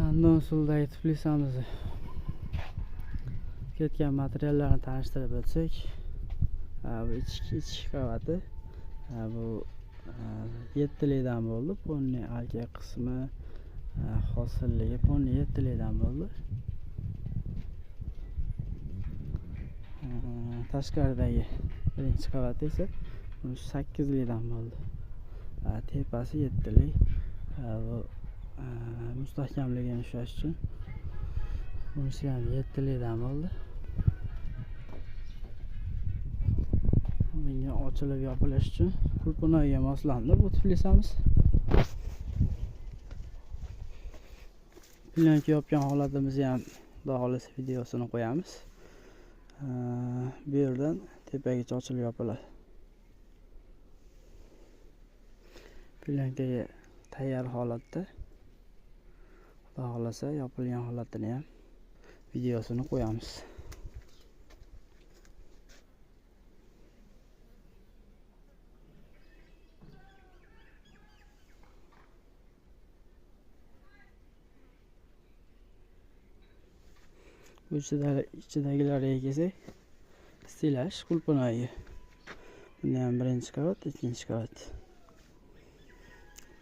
Sandon usulidagi tuflisamizni ketgan materiallarni tanishtirib o'tsak, bu ichki qavati bu 7lidan bo'ldi. Ponni alka qismi hosilligi ponni 7lidan bo'ldi. Tashqaridagi birinchi qavati esa 8lidan bo'ldi. Tepasi 7lik. Bu mustahkamligini ushlash uchun bunisi ham 7lidan bo'ldi. Bunga ochilib yopilish uchun qulpinoyga moslandi bu tuflisamiz. Plyonka yopgan holatimizni ham xudo xohlasa videosini qo'yamiz. Bu yerdan tepagacha ochilib yopiladi. Plyonkaga tayyor holatda, xudo xohlasa yopilgan holatini ham videosini qo'yamiz. Bu ichidagilarga kelsak, stilaj qulpinoyi. Bunda ham birinchi qavat, ikkinchi qavat.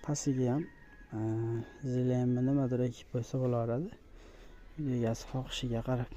Pastiga ham zilemni nimadir ekib qo'ysa bo'laveradi. Egasi xohishiga qarab.